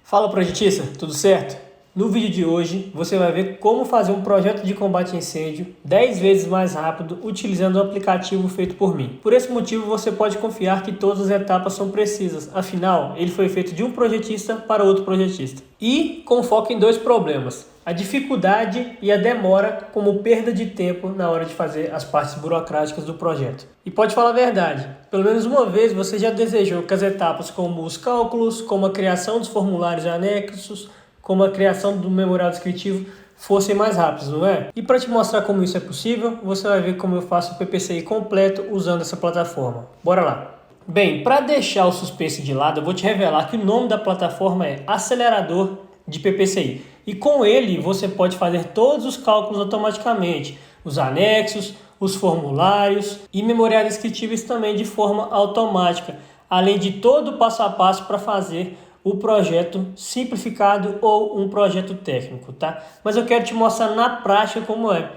Fala projetista, tudo certo? No vídeo de hoje você vai ver como fazer um projeto de combate a incêndio 10 vezes mais rápido utilizando um aplicativo feito por mim. Por esse motivo você pode confiar que todas as etapas são precisas, afinal ele foi feito de um projetista para outro projetista. E com foco em dois problemas: a dificuldade e a demora como perda de tempo na hora de fazer as partes burocráticas do projeto. E pode falar a verdade, pelo menos uma vez você já desejou que as etapas como os cálculos, como a criação dos formulários e anexos, como a criação do memorial descritivo fossem mais rápidas, não é? E para te mostrar como isso é possível, você vai ver como eu faço o PPCI completo usando essa plataforma. Bora lá! Bem, para deixar o suspense de lado, eu vou te revelar que o nome da plataforma é Acelerador de PPCI. E com ele você pode fazer todos os cálculos automaticamente, os anexos, os formulários e memoriais descritivos também de forma automática, além de todo o passo a passo para fazer o projeto simplificado ou um projeto técnico, tá? Mas eu quero te mostrar na prática como é.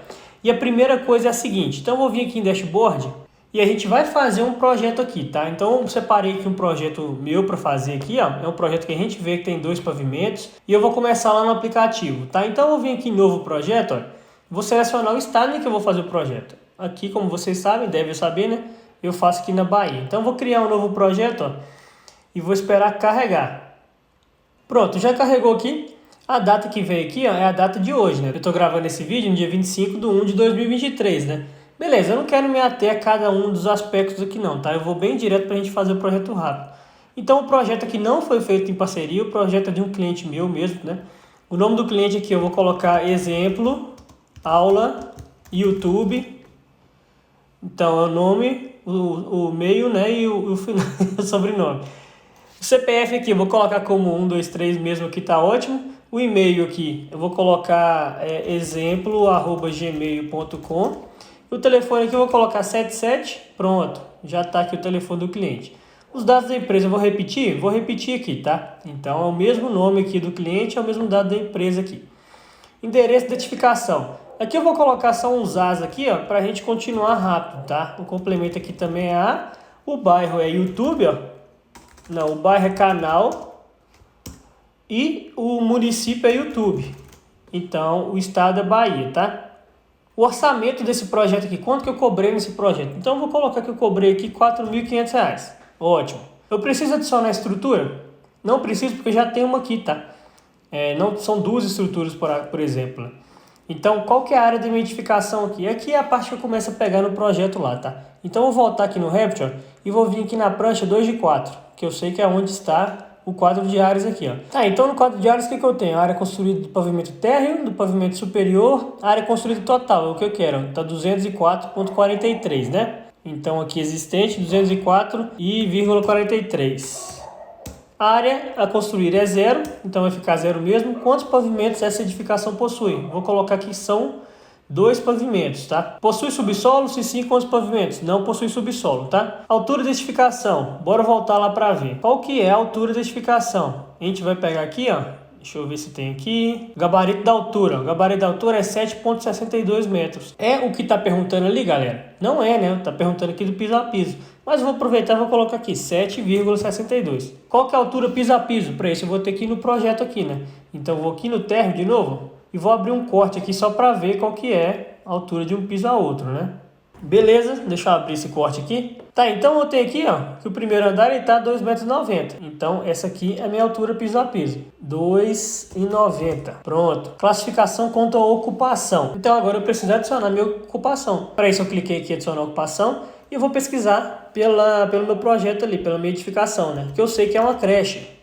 E a primeira coisa é a seguinte: então eu vou vir aqui em Dashboard e a gente vai fazer um projeto aqui, tá? Então eu separei aqui um projeto meu para fazer aqui, ó. É um projeto que a gente vê que tem 2 pavimentos e eu vou começar lá no aplicativo, tá? Então eu vou vir aqui em novo projeto, ó. Vou selecionar o estado em que eu vou fazer o projeto. Aqui, como vocês sabem, devem saber, né? Eu faço aqui na Bahia. Então eu vou criar um novo projeto, ó, e vou esperar carregar. Pronto, já carregou aqui. A data que veio aqui, ó, é a data de hoje, né? Eu tô gravando esse vídeo no dia 25/1/2023, né? Beleza, eu não quero me ater a cada um dos aspectos aqui não, tá? Eu vou bem direto pra gente fazer o projeto rápido. Então o projeto aqui não foi feito em parceria, o projeto é de um cliente meu mesmo, né? O nome do cliente aqui eu vou colocar exemplo, aula, YouTube. Então é o nome, o meio, né? E o final, o sobrenome. O CPF aqui eu vou colocar como 123 mesmo, aqui tá ótimo. O e-mail aqui eu vou colocar exemplo@gmail.com. O telefone aqui eu vou colocar 77, pronto, já tá aqui o telefone do cliente. Os dados da empresa eu vou repetir aqui, tá? Então é o mesmo nome aqui do cliente, é o mesmo dado da empresa aqui. Endereço de identificação. Aqui eu vou colocar só uns As aqui, ó, pra gente continuar rápido, tá? O complemento aqui também é A. O bairro é YouTube, ó. Não, o bairro é canal e o município é YouTube. Então, o estado é Bahia, tá? O orçamento desse projeto aqui, quanto que eu cobrei nesse projeto? Então, eu vou colocar que eu cobrei aqui R$ 4.500. Ótimo. Eu preciso adicionar a estrutura? Não preciso, porque já tem uma aqui, tá? Não são 2 estruturas, por exemplo. Então, qual que é a área de identificação aqui? Aqui é a parte que eu começo a pegar no projeto lá, tá? Então, eu vou voltar aqui no Revit, ó, e vou vir aqui na prancha 2 de 4, que eu sei que é onde está o quadro de áreas aqui, ó. Tá, então no quadro de áreas o que eu tenho? A área construída do pavimento térreo, do pavimento superior, a área construída total, é o que eu quero, ó. Tá 204,43, né? Então aqui existente, 204,43. A área a construir é 0, então vai ficar 0 mesmo. Quantos pavimentos essa edificação possui? Vou colocar aqui que são 2 pavimentos, tá? Possui subsolo? Se sim, quantos pavimentos? Não possui subsolo, tá? Altura de edificação. Bora voltar lá para ver. Qual que é a altura de edificação? A gente vai pegar aqui, ó. Deixa eu ver se tem aqui. Gabarito da altura. O gabarito da altura é 7,62 metros. É o que tá perguntando ali, galera? Não é, né? Tá perguntando aqui do piso a piso. Mas eu vou aproveitar e vou colocar aqui 7,62. Qual que é a altura piso a piso? Para isso eu vou ter que ir no projeto aqui, né? Então eu vou aqui no térreo de novo e vou abrir um corte aqui só para ver qual que é a altura de um piso a outro, né? Beleza, deixa eu abrir esse corte aqui. Tá, então eu tenho aqui, ó, que o primeiro andar ele tá 2,90 m. Então essa aqui é a minha altura piso a piso, 2,90. Pronto. Classificação quanto à ocupação. Então agora eu preciso adicionar minha ocupação. Para isso eu cliquei aqui em adicionar ocupação e eu vou pesquisar pelo meu projeto ali, pela minha edificação, né? Que eu sei que é uma creche.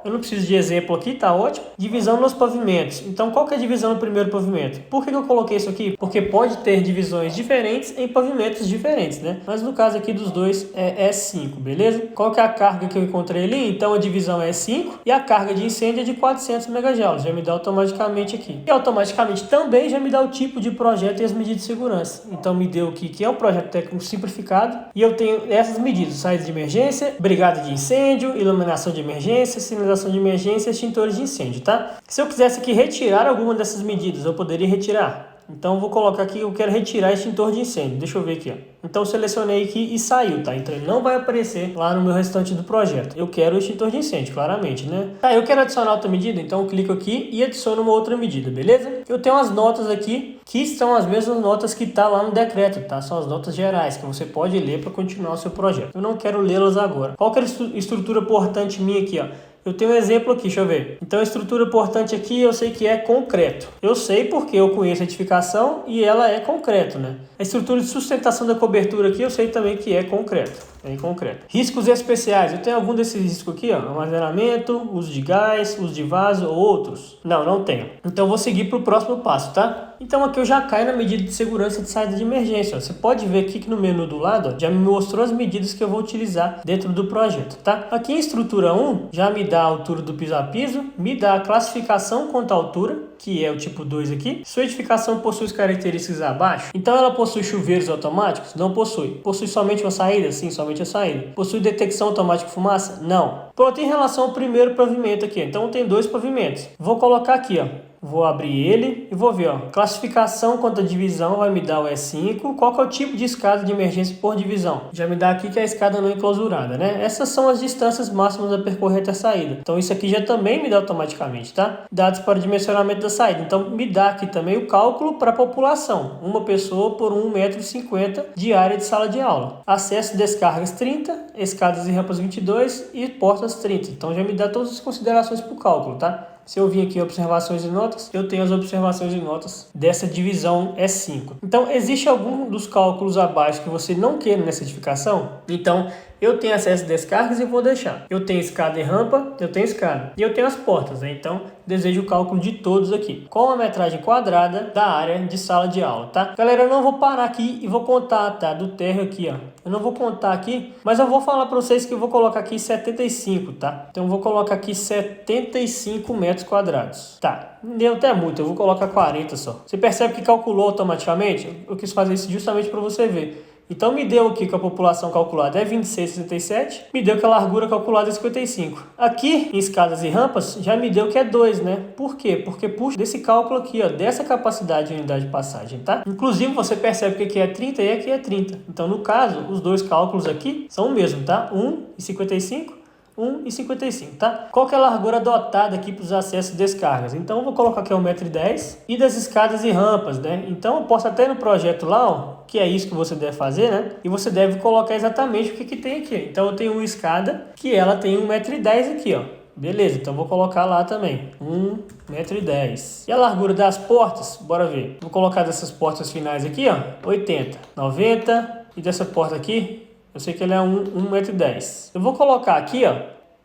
Eu não preciso de exemplo aqui, tá ótimo. Divisão nos pavimentos. Então, qual que é a divisão no primeiro pavimento? Por que eu coloquei isso aqui? Porque pode ter divisões diferentes em pavimentos diferentes, né? Mas no caso aqui dos dois é 5, beleza? Qual que é a carga que eu encontrei ali? Então, a divisão é 5 e a carga de incêndio é de 400 MJ. Já me dá automaticamente aqui. E automaticamente também já me dá o tipo de projeto e as medidas de segurança. Então, me deu aqui que é um projeto técnico simplificado e eu tenho essas medidas: saída de emergência, brigada de incêndio, iluminação de emergência, sinalização de emergência e extintores de incêndio, tá? Se eu quisesse aqui retirar alguma dessas medidas, eu poderia retirar. Então eu vou colocar aqui que eu quero retirar extintor de incêndio. Deixa eu ver aqui, ó. Então eu selecionei aqui e saiu, tá? Então ele não vai aparecer lá no meu restante do projeto. Eu quero o extintor de incêndio, claramente, né? Tá, eu quero adicionar outra medida, então eu clico aqui e adiciono uma outra medida, beleza? Eu tenho as notas aqui, que são as mesmas notas que tá lá no decreto, tá? São as notas gerais, que você pode ler para continuar o seu projeto. Eu não quero lê-las agora. Qual que é a estrutura portante minha aqui, ó? Eu tenho um exemplo aqui, deixa eu ver. Então a estrutura portante aqui eu sei que é concreto. Eu sei porque eu conheço a edificação e ela é concreto, né? A estrutura de sustentação da cobertura aqui eu sei também que é concreto. É em concreto. Riscos especiais. Eu tenho algum desses riscos aqui, ó. Armazenamento, uso de gás, uso de vaso ou outros? Não tenho. Então eu vou seguir para o próximo passo, tá? Então aqui eu já caio na medida de segurança de saída de emergência, ó. Você pode ver aqui que no menu do lado, ó, já me mostrou as medidas que eu vou utilizar dentro do projeto, tá? Aqui em estrutura 1, já me dá a altura do piso a piso, me dá a classificação quanto à altura, que é o tipo 2 aqui. Sua edificação possui as características abaixo. Então ela possui chuveiros automáticos? Não possui. Possui somente uma saída? Sim, somente a saída. Possui detecção automática de fumaça? Não. Pronto, em relação ao primeiro pavimento aqui. Então tem 2 pavimentos. Vou colocar aqui, ó. Vou abrir ele e vou ver, ó. Classificação quanto à divisão vai me dar o E5. Qual que é o tipo de escada de emergência por divisão? Já me dá aqui que é a escada não enclausurada, né? Essas são as distâncias máximas a percorrer até a saída. Então isso aqui já também me dá automaticamente, tá? Dados para dimensionamento da saída. Então me dá aqui também o cálculo para a população. Uma pessoa por 1,50 m de área de sala de aula. Acesso e descargas 30, escadas e rampas 22 e portas 30. Então já me dá todas as considerações para o cálculo, tá? Se eu vim aqui em observações e notas, eu tenho as observações e notas dessa divisão E5. Então, existe algum dos cálculos abaixo que você não queira nessa edificação? Então, eu tenho acesso a descargas e vou deixar. Eu tenho escada e rampa, eu tenho escada. E eu tenho as portas, né? Então, desejo o cálculo de todos aqui. Com a metragem quadrada da área de sala de aula, tá? Galera, eu não vou parar aqui e vou contar, tá? Do térreo aqui, ó. Eu não vou contar aqui, mas eu vou falar para vocês que eu vou colocar aqui 75, tá? Então, eu vou colocar aqui 75 metros quadrados. Tá, não deu até muito, eu vou colocar 40 só. Você percebe que calculou automaticamente? Eu quis fazer isso justamente para você ver. Então me deu aqui que a população calculada é 26,67, me deu que a largura calculada é 55. Aqui em escadas e rampas já me deu que é 2, né? Por quê? Porque puxa desse cálculo aqui, ó, dessa capacidade de unidade de passagem, tá? Inclusive você percebe que aqui é 30 e aqui é 30. Então no caso, os dois cálculos aqui são o mesmo, tá? 1,55. 1,55, tá? Qual que é a largura adotada aqui para os acessos e descargas? Então eu vou colocar aqui 1,10 m e das escadas e rampas, né? Então eu posso até no projeto lá, ó, que é isso que você deve fazer, né? E você deve colocar exatamente o que tem aqui. Então eu tenho uma escada que ela tem 1,10 m aqui, ó. Beleza, então vou colocar lá também, 1,10 m. E a largura das portas? Bora ver. Vou colocar dessas portas finais aqui, ó, 80, 90 e dessa porta aqui, eu sei que ele é 1,10 m. Eu vou colocar aqui, ó,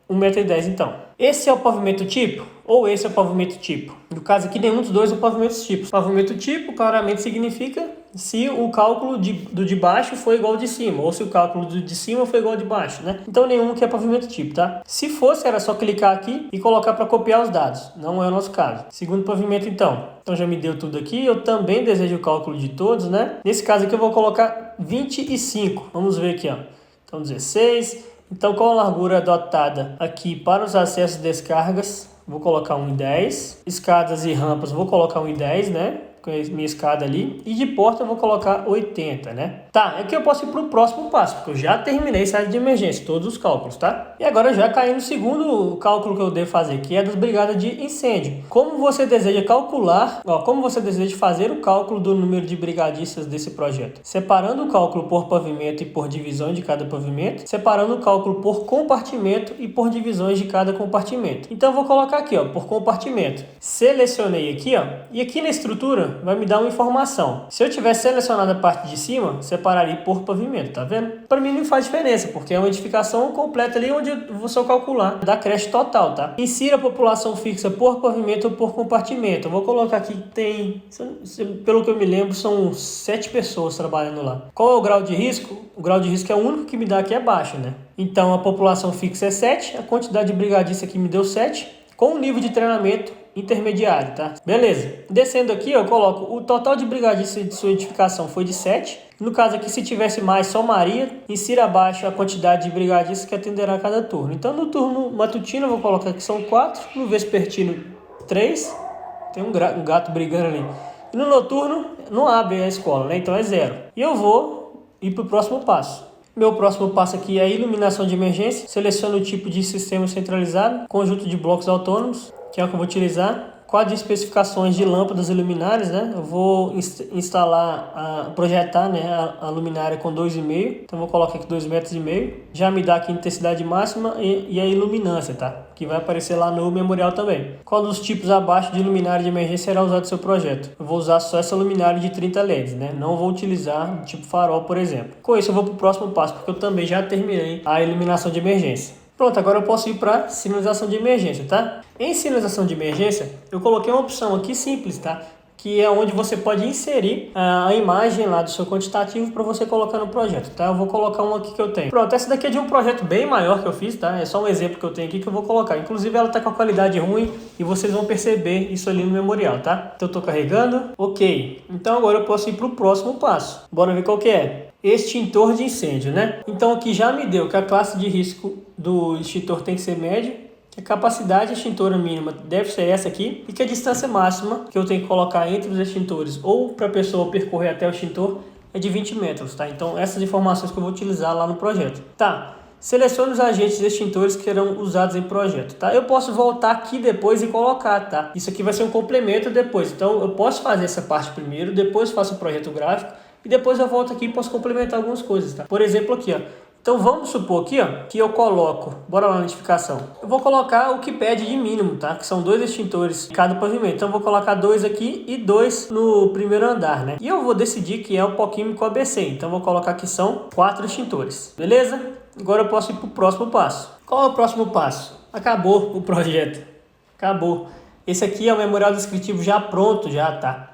1,10 m então. Esse é o pavimento tipo ou esse é o pavimento tipo? No caso aqui, nenhum dos dois é o pavimento tipo. Pavimento tipo claramente significa se o cálculo do de baixo foi igual ao de cima, ou se o cálculo do de cima foi igual ao de baixo, né? Então nenhum que é pavimento tipo, tá? Se fosse, era só clicar aqui e colocar para copiar os dados. Não é o nosso caso. Segundo pavimento, então. Então já me deu tudo aqui. Eu também desejo o cálculo de todos, né? Nesse caso aqui eu vou colocar 25. Vamos ver aqui, ó. Então 16. Então qual a largura adotada aqui para os acessos e descargas? Vou colocar 1,10. Escadas e rampas, vou colocar 1,10, né? Com a minha escada ali. E de porta eu vou colocar 80, né? Tá, aqui eu posso ir para o próximo passo, porque eu já terminei saída de emergência, todos os cálculos, tá? E agora já caí no segundo cálculo que eu devo fazer, que é das brigadas de incêndio. Como você deseja calcular, como você deseja fazer o cálculo do número de brigadistas desse projeto? Separando o cálculo por pavimento e por divisão de cada pavimento, separando o cálculo por compartimento e por divisões de cada compartimento. Então eu vou colocar aqui, ó, por compartimento. Selecionei aqui, ó, e aqui na estrutura vai me dar uma informação. Se eu tivesse selecionado a parte de cima, separaria por pavimento, tá vendo? Para mim não faz diferença, porque é uma edificação completa ali onde eu vou só calcular da creche total, tá? Insira a população fixa por pavimento ou por compartimento. Eu vou colocar aqui que tem, pelo que eu me lembro, são 7 pessoas trabalhando lá. Qual é o grau de risco? O grau de risco é o único que me dá aqui é baixo, né? Então a população fixa é 7, a quantidade de brigadistas aqui me deu 7, com o nível de treinamento intermediário, tá? Beleza. Descendo aqui, eu coloco o total de brigadistas de sua edificação foi de 7. No caso aqui, se tivesse mais, somaria. Insira abaixo a quantidade de brigadistas que atenderá a cada turno. Então, no turno matutino, eu vou colocar que são 4. No vespertino, 3. Tem um gato brigando ali. E no noturno não abre a escola, né? Então é 0. E eu vou ir para o próximo passo. Meu próximo passo aqui é a iluminação de emergência. Seleciono o tipo de sistema centralizado, conjunto de blocos autônomos, que é o que eu vou utilizar. Quadro de especificações de lâmpadas e luminárias, né? Eu vou projetar, né, a luminária com 2,5. Então, vou colocar aqui 2,5 metros. Já me dá aqui a intensidade máxima e a iluminância, tá? Que vai aparecer lá no memorial também. Qual dos tipos abaixo de luminária de emergência será usado no seu projeto? Eu vou usar só essa luminária de 30 LEDs, né? Não vou utilizar tipo farol, por exemplo. Com isso, eu vou para o próximo passo, porque eu também já terminei a iluminação de emergência. Pronto, agora eu posso ir para sinalização de emergência, tá? Em sinalização de emergência, eu coloquei uma opção aqui simples, tá? Que é onde você pode inserir a imagem lá do seu quantitativo para você colocar no projeto, tá? Eu vou colocar uma aqui que eu tenho. Pronto, essa daqui é de um projeto bem maior que eu fiz, tá? É só um exemplo que eu tenho aqui que eu vou colocar. Inclusive, ela tá com a qualidade ruim e vocês vão perceber isso ali no memorial, tá? Então, eu tô carregando. Ok. Então, agora eu posso ir para o próximo passo. Bora ver qual que é. Extintor de incêndio, né? Então, aqui já me deu que a classe de risco do extintor tem que ser médio, que a capacidade extintora mínima deve ser essa aqui e que a distância máxima que eu tenho que colocar entre os extintores ou para a pessoa percorrer até o extintor é de 20 metros, tá? Então, essas informações que eu vou utilizar lá no projeto. Tá, selecione os agentes extintores que serão usados em projeto, tá? Eu posso voltar aqui depois e colocar, tá? Isso aqui vai ser um complemento depois. Então, eu posso fazer essa parte primeiro, depois faço o projeto gráfico e depois eu volto aqui e posso complementar algumas coisas, tá? Por exemplo, aqui, ó. Então vamos supor aqui, ó, que eu coloco, bora lá na notificação. Eu vou colocar o que pede de mínimo, tá? Que são 2 extintores em cada pavimento. Então eu vou colocar 2 aqui e 2 no primeiro andar, né? E eu vou decidir que é o pó químico ABC. Então eu vou colocar que são 4 extintores. Beleza? Agora eu posso ir para o próximo passo. Qual é o próximo passo? Acabou o projeto. Acabou. Esse aqui é o memorial descritivo já pronto, já, tá?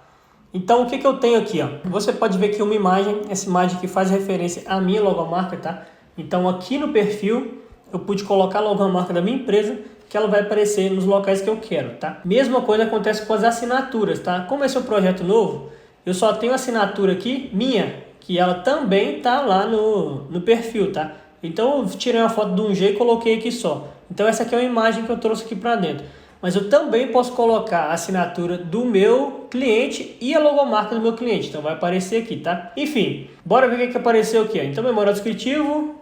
Então, o que eu tenho aqui, ó? Você pode ver aqui uma imagem, essa imagem que faz referência à minha logomarca, tá? Então, aqui no perfil, eu pude colocar a logomarca da minha empresa, que ela vai aparecer nos locais que eu quero, tá? Mesma coisa acontece com as assinaturas, tá? Como esse é um projeto novo, eu só tenho assinatura aqui, minha, que ela também tá lá no perfil, tá? Então, eu tirei uma foto de um G e coloquei aqui só. Então, essa aqui é uma imagem que eu trouxe aqui para dentro. Mas eu também posso colocar a assinatura do meu cliente e a logomarca do meu cliente. Então vai aparecer aqui, tá? Enfim, bora ver o que apareceu aqui. Então, memorial descritivo,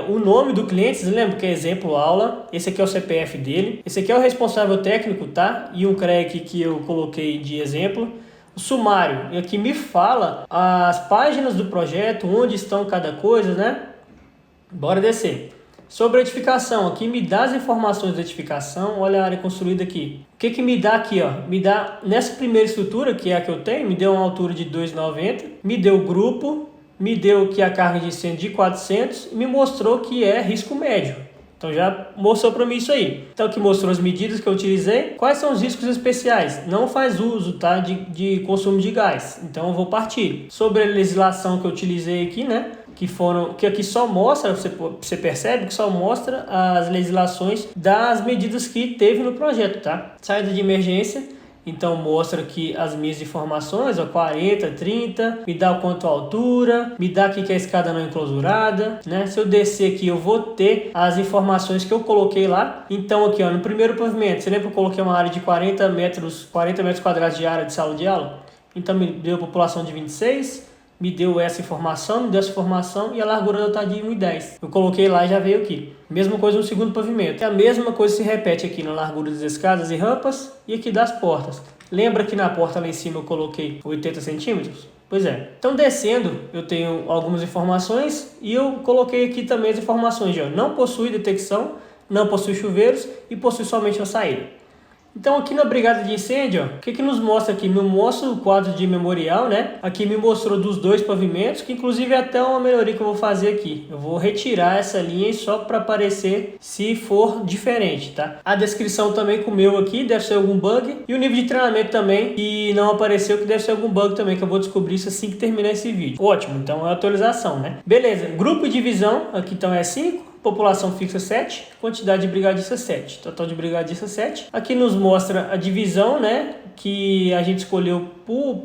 o nome do cliente, vocês lembram que é exemplo aula. Esse aqui é o CPF dele. Esse aqui é o responsável técnico, tá? E um CREA aqui que eu coloquei de exemplo. O sumário, e aqui me fala as páginas do projeto, onde estão cada coisa, né? Bora descer. Sobre a edificação, aqui me dá as informações da edificação, olha a área construída aqui. O que me dá aqui, ó? Me dá, nessa primeira estrutura, que é a que eu tenho, me deu uma altura de 2,90, me deu o grupo, me deu que a carga de incêndio de 400 e me mostrou que é risco médio. Então já mostrou para mim isso aí. Então aqui mostrou as medidas que eu utilizei. Quais são os riscos especiais? Não faz uso, tá, de consumo de gás. Então eu vou partir. Sobre a legislação que eu utilizei aqui, né? Que aqui só mostra, você percebe que só mostra as legislações das medidas que teve no projeto, tá? Saída de emergência, então mostra aqui as minhas informações, ó, 40, 30, me dá quanto a altura, me dá aqui que a escada não é enclosurada, né? Se eu descer aqui eu vou ter as informações que eu coloquei lá. Então aqui, ó, no primeiro pavimento, você lembra que eu coloquei uma área de 40 metros quadrados de área de sala de aula? Então me deu população de 26, me deu essa informação, me deu essa informação e a largura da tá de 1,10. Eu coloquei lá e já veio aqui. Mesma coisa no segundo pavimento. A mesma coisa se repete aqui na largura das escadas e rampas e aqui das portas. Lembra que na porta lá em cima eu coloquei 80 centímetros? Pois é. Então descendo eu tenho algumas informações e eu coloquei aqui também as informações. Ó. Não possui detecção, não possui chuveiros e possui somente uma saída. Então aqui na brigada de incêndio, ó, o que nos mostra aqui? Me mostra o quadro de memorial, né? Aqui me mostrou dos 2 pavimentos, que inclusive é até uma melhoria que eu vou fazer aqui. Eu vou retirar essa linha só para aparecer se for diferente, tá? A descrição também com o meu aqui, deve ser algum bug. E o nível de treinamento também, que não apareceu, que deve ser algum bug também, que eu vou descobrir isso assim que terminar esse vídeo. Ótimo, então é a atualização, né? Beleza, grupo de divisão, aqui então é 5. População fixa 7, quantidade de brigadistas 7, total de brigadistas 7. Aqui nos mostra a divisão, né, que a gente escolheu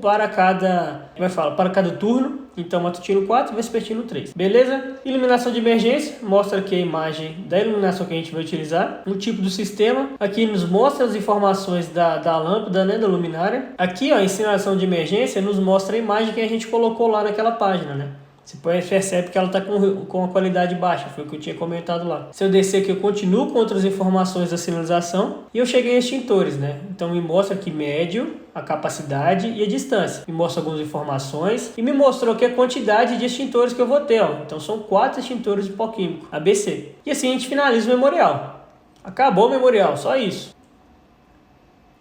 para cada turno. Então matutino 4, vespertino 3. Beleza? Iluminação de emergência, mostra aqui a imagem da iluminação que a gente vai utilizar. O tipo do sistema, aqui nos mostra as informações da lâmpada, né, da luminária. Aqui, ó, a sinalização de emergência nos mostra a imagem que a gente colocou lá naquela página, né? Você percebe que ela está com a qualidade baixa, foi o que eu tinha comentado lá. Se eu descer aqui, eu continuo com outras informações da sinalização e eu cheguei em extintores, né? Então me mostra aqui médio, a capacidade e a distância. Me mostra algumas informações e me mostrou aqui a quantidade de extintores que eu vou ter, ó. Então são 4 extintores de pó químico, ABC. E assim a gente finaliza o memorial. Acabou o memorial, só isso.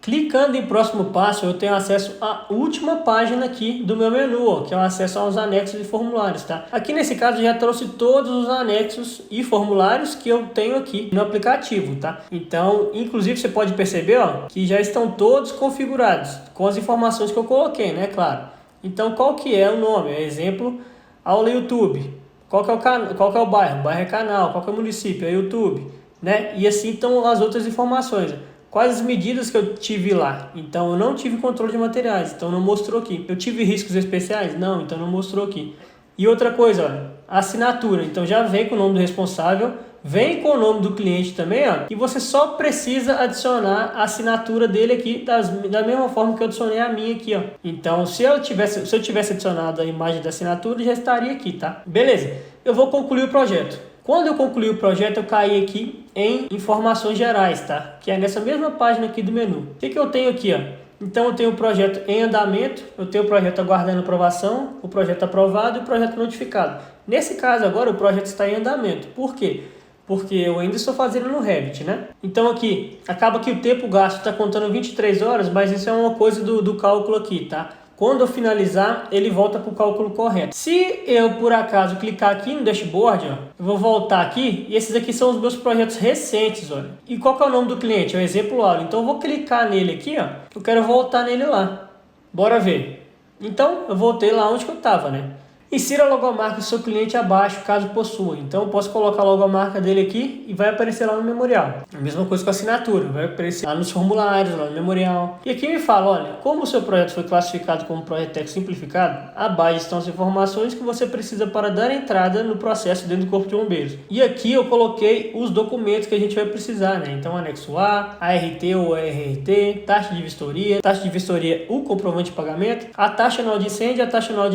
Clicando em próximo passo, eu tenho acesso à última página aqui do meu menu, ó, que é o acesso aos anexos e formulários, tá? Aqui nesse caso já trouxe todos os anexos e formulários que eu tenho aqui no aplicativo, tá? Então, inclusive você pode perceber, ó, que já estão todos configurados com as informações que eu coloquei, né? Claro. Então, qual que é o nome? Exemplo, aula YouTube. Qual que é o bairro? O bairro é canal. Qual que é o município? É YouTube, né? E assim estão as outras informações. Quais as medidas que eu tive lá? Então, eu não tive controle de materiais, então não mostrou aqui. Eu tive riscos especiais? Não, então não mostrou aqui. E outra coisa, olha, assinatura. Então, já vem com o nome do responsável, vem com o nome do cliente também, ó, e você só precisa adicionar a assinatura dele aqui da mesma forma que eu adicionei a minha aqui, ó. Então, se eu tivesse adicionado a imagem da assinatura, já estaria aqui, tá? Beleza, eu vou concluir o projeto. Quando eu concluí o projeto, eu caí aqui em informações gerais, tá? Que é nessa mesma página aqui do menu. O que eu tenho aqui, ó? Então eu tenho o projeto em andamento, eu tenho o projeto aguardando aprovação, o projeto aprovado e o projeto notificado. Nesse caso agora, o projeto está em andamento. Por quê? Porque eu ainda estou fazendo no Revit, né? Então aqui, acaba que o tempo gasto está contando 23 horas, mas isso é uma coisa do cálculo aqui, tá? Quando eu finalizar, ele volta para o cálculo correto. Se eu, por acaso, clicar aqui no dashboard, ó, eu vou voltar aqui e esses aqui são os meus projetos recentes, olha. E qual que é o nome do cliente? É o exemplo aula. Então eu vou clicar nele aqui, ó. Eu quero voltar nele lá. Bora ver. Então eu voltei lá onde que eu estava, né? Insira a logomarca do seu cliente abaixo, caso possua. Então eu posso colocar a logomarca dele aqui e vai aparecer lá no memorial. A mesma coisa com a assinatura, vai aparecer lá nos formulários, lá no memorial. E aqui me fala, olha, como o seu projeto foi classificado como projeto técnico simplificado, abaixo estão as informações que você precisa para dar entrada no processo dentro do Corpo de Bombeiros. E aqui eu coloquei os documentos que a gente vai precisar, né? Então anexo A, ART ou ART, taxa de vistoria, o comprovante de pagamento, a taxa anual de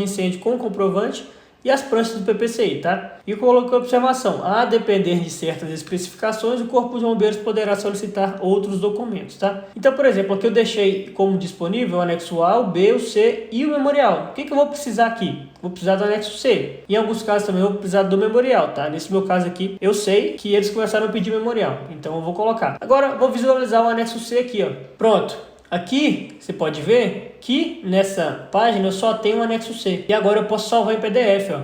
incêndio com comprovante e as pranchas do PPCI, tá? E coloquei observação, a depender de certas especificações, o Corpo de Bombeiros poderá solicitar outros documentos, tá? Então, por exemplo, aqui eu deixei como disponível o anexo A, o B, o C e o memorial. O que eu vou precisar aqui? Vou precisar do anexo C. Em alguns casos também eu vou precisar do memorial, tá? Nesse meu caso aqui, eu sei que eles começaram a pedir memorial, então eu vou colocar. Agora, vou visualizar o anexo C aqui, ó. Pronto. Aqui, você pode ver que nessa página eu só tenho o anexo C. E agora eu posso salvar em PDF, ó.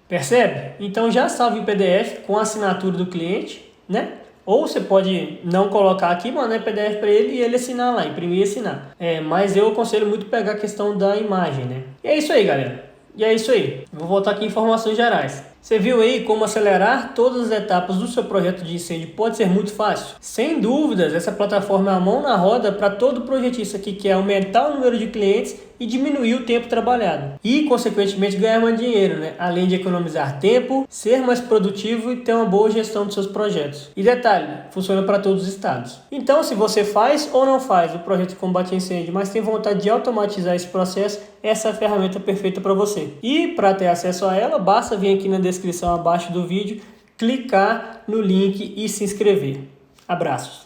Percebe? Então já salva em PDF com a assinatura do cliente, né? Ou você pode não colocar aqui, mandar em PDF para ele e ele assinar lá, imprimir e assinar. Mas eu aconselho muito pegar a questão da imagem, né? E é isso aí, galera. E é isso aí. Vou voltar aqui em informações gerais. Você viu aí como acelerar todas as etapas do seu projeto de incêndio pode ser muito fácil? Sem dúvidas, essa plataforma é a mão na roda para todo projetista que quer aumentar o número de clientes e diminuir o tempo trabalhado. E, consequentemente, ganhar mais dinheiro, né? Além de economizar tempo, ser mais produtivo e ter uma boa gestão dos seus projetos. E detalhe, funciona para todos os estados. Então, se você faz ou não faz o projeto de combate a incêndio, mas tem vontade de automatizar esse processo, essa é a ferramenta perfeita para você. E, para ter acesso a ela, basta vir aqui na descrição abaixo do vídeo, clicar no link e se inscrever. Abraços!